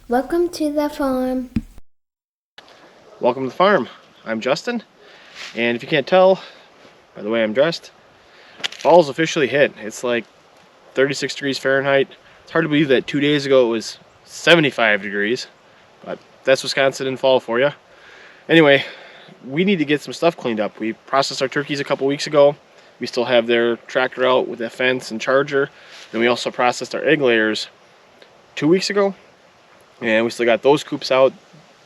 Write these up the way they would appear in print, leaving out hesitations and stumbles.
Welcome to the farm. Welcome to the farm. I'm Justin, and if you can't tell by the way I'm dressed, fall's officially hit. It's like 36 degrees Fahrenheit. It's hard to believe that 2 days ago it was 75 degrees, but that's Wisconsin in fall for you. Anyway, we need to get some stuff cleaned up. We processed our turkeys a couple weeks ago. We still have their tractor out with a fence and charger. Then we also processed our egg layers 2 weeks ago. And we still got those coops out,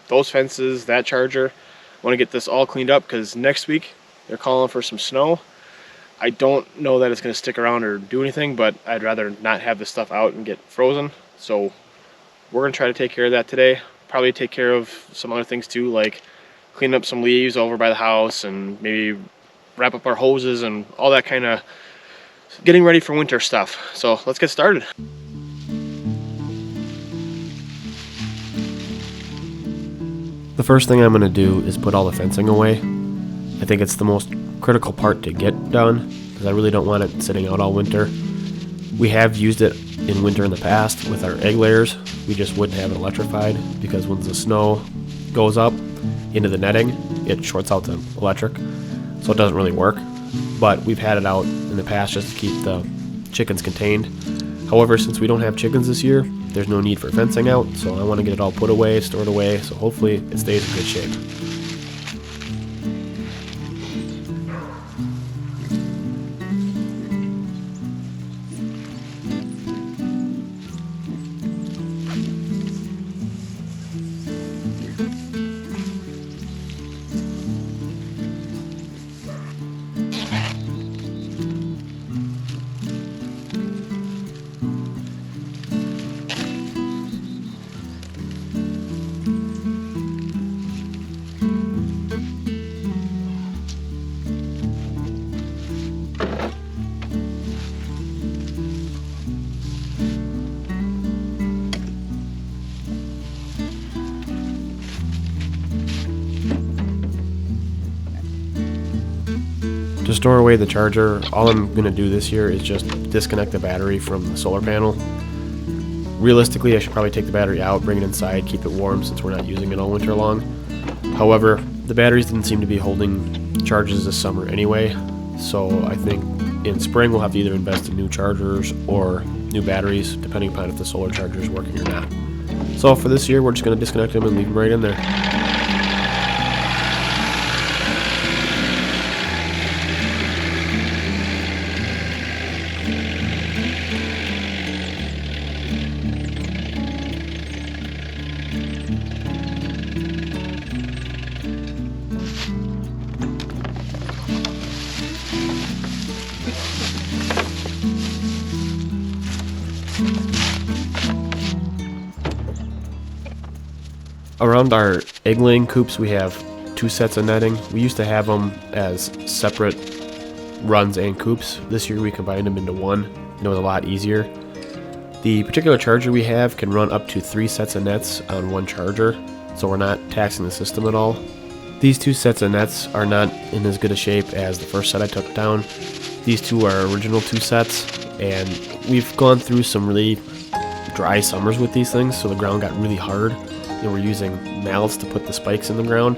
those fences, that charger. I want to get this all cleaned up because next week they're calling for some snow. I don't know that it's going to stick around or do anything, but I'd rather not have this stuff out and get frozen. So we're going to try to take care of that today. Probably take care of some other things too, like clean up some leaves over by the house and maybe wrap up our hoses and all that kind of getting ready for winter stuff. So let's get started. The first thing I'm going to do is put all the fencing away. I think it's the most critical part to get done because I really don't want it sitting out all winter. We have used it in winter in the past with our egg layers. We just wouldn't have it electrified because when the snow goes up into the netting, it shorts out the electric, so it doesn't really work. But we've had it out in the past just to keep the chickens contained. However, since we don't have chickens this year, there's no need for fencing out, so I want to get it all put away, stored away, so hopefully it stays in good shape. To store away the charger, all I'm going to do this year is just disconnect the battery from the solar panel. Realistically, I should probably take the battery out, bring it inside, keep it warm since we're not using it all winter long. However, the batteries didn't seem to be holding charges this summer anyway, so I think in spring we'll have to either invest in new chargers or new batteries, depending upon if the solar charger is working or not. So for this year, we're just going to disconnect them and leave them right in there. Around our egg laying coops, we have 2 sets of netting. We used to have them as separate runs and coops. This year we combined them into one, and it was a lot easier. The particular charger we have can run up to 3 sets of nets on one charger, so we're not taxing the system at all. These 2 sets of nets are not in as good a shape as the first set I took down. These 2 are original 2 sets, and we've gone through some really dry summers with these things, so the ground got really hard. And we're using mallets to put the spikes in the ground.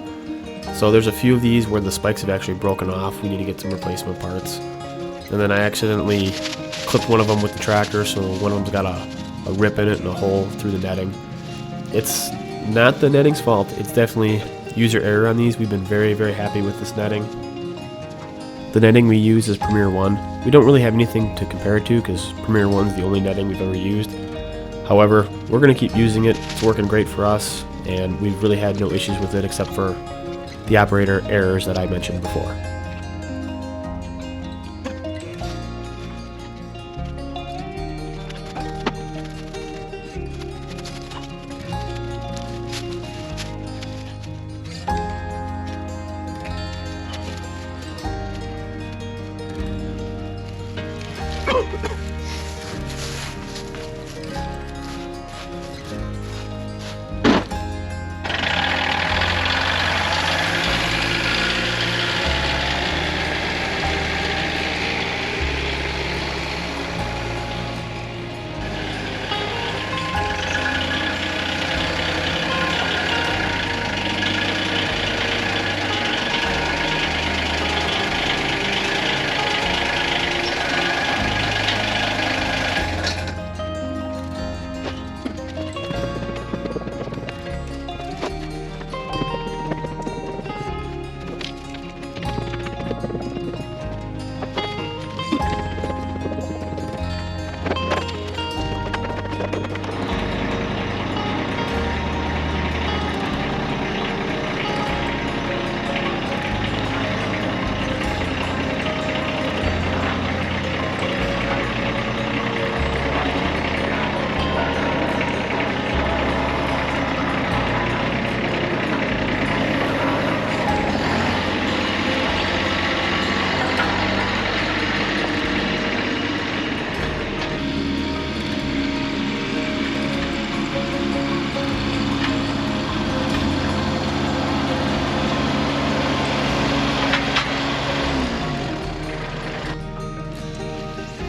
So there's a few of these where the spikes have actually broken off. We need to get some replacement parts. And then I accidentally clipped one of them with the tractor, so one of them's got a rip in it and a hole through the netting. It's not the netting's fault. It's definitely user error on these. We've been very, very happy with this netting. The netting we use is Premier 1. We don't really have anything to compare it to because Premier 1 is the only netting we've ever used. However, we're going to keep using it. It's working great for us, and we've really had no issues with it except for the operator errors that I mentioned before.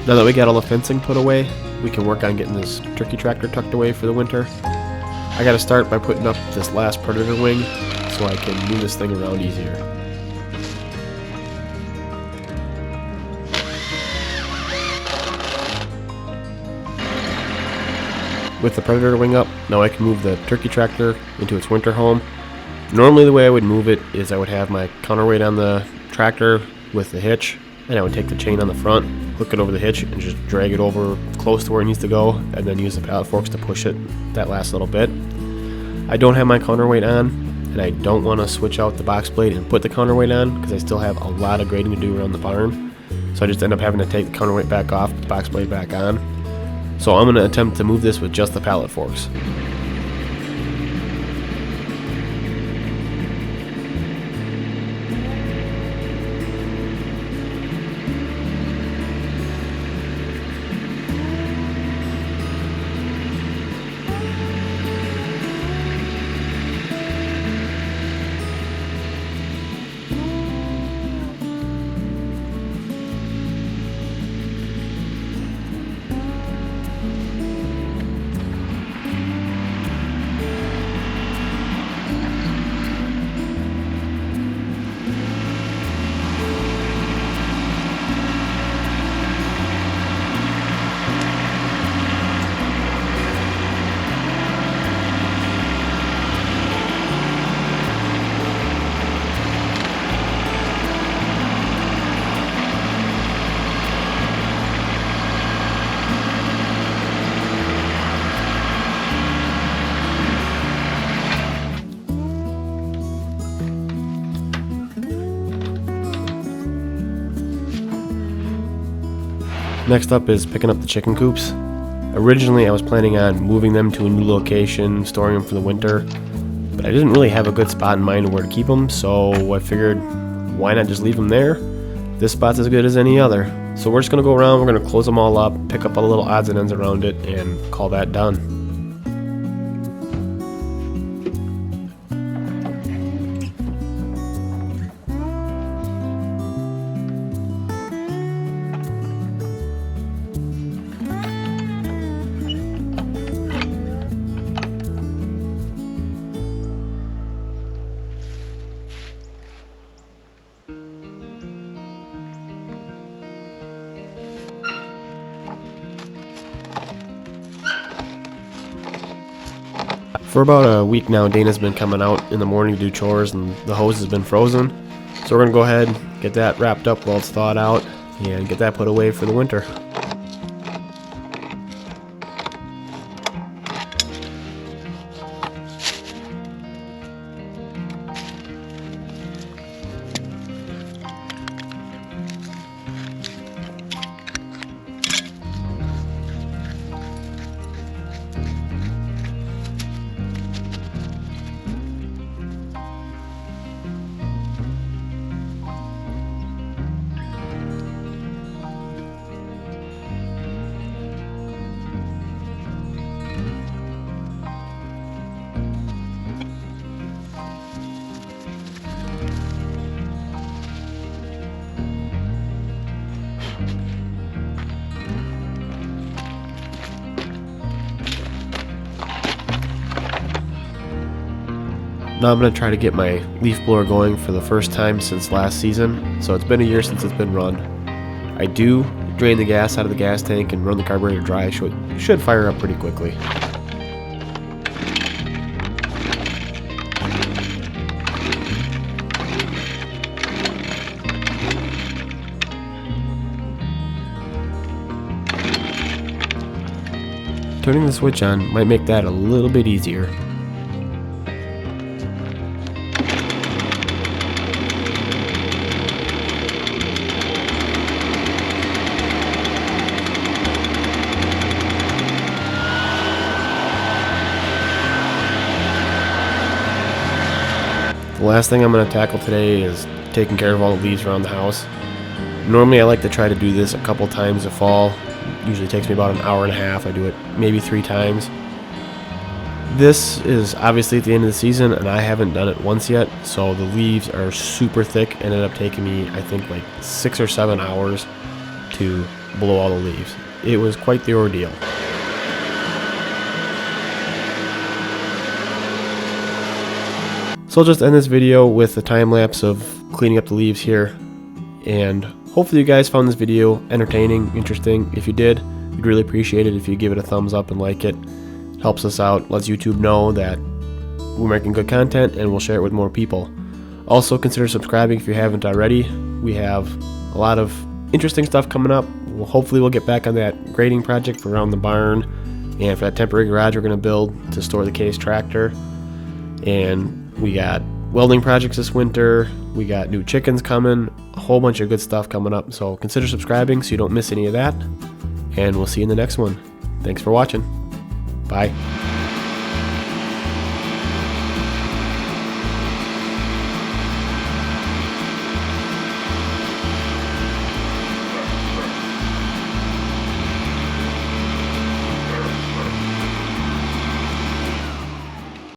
Now that we got all the fencing put away, we can work on getting this turkey tractor tucked away for the winter. I gotta start by putting up this last predator wing so I can move this thing around easier. With the predator wing up, now I can move the turkey tractor into its winter home. Normally the way I would move it is I would have my counterweight on the tractor with the hitch, and I would take the chain on the front, hook it over the hitch, and just drag it over close to where it needs to go, and then use the pallet forks to push it that last little bit. I don't have my counterweight on, and I don't want to switch out the box blade and put the counterweight on because I still have a lot of grading to do around the barn. So I just end up having to take the counterweight back off, the box blade back on. So I'm going to attempt to move this with just the pallet forks. Next up is picking up the chicken coops. Originally I was planning on moving them to a new location, storing them for the winter, but I didn't really have a good spot in mind where to keep them, so I figured why not just leave them there? This spot's as good as any other. So we're just going to go around, we're going to close them all up, pick up all the little odds and ends around it, and call that done. For about a week now, Dana's been coming out in the morning to do chores and the hose has been frozen. So we're going to go ahead and get that wrapped up while it's thawed out and get that put away for the winter. Now I'm going to try to get my leaf blower going for the first time since last season, so it's been a year since it's been run. I do drain the gas out of the gas tank and run the carburetor dry, so it should fire up pretty quickly. Turning the switch on might make that a little bit easier. The last thing I'm going to tackle today is taking care of all the leaves around the house. Normally I like to try to do this a couple times a fall. Usually takes me about an hour and a half. I do it maybe 3 times. This is obviously at the end of the season and I haven't done it once yet, so the leaves are super thick. Ended up taking me I think like 6 or 7 hours to below all the leaves. It was quite the ordeal. So I'll just end this video with a time lapse of cleaning up the leaves here, and hopefully you guys found this video entertaining, interesting. If you did, we'd really appreciate it if you give it a thumbs up and like it. It helps us out, lets YouTube know that we're making good content, and we'll share it with more people. Also, consider subscribing if you haven't already. We have a lot of interesting stuff coming up. Hopefully we'll get back on that grading project for around the barn, and for that temporary garage we're going to build to store the Case tractor. And we got welding projects this winter. We got new chickens coming. A whole bunch of good stuff coming up. So consider subscribing so you don't miss any of that. And we'll see you in the next one. Thanks for watching. Bye.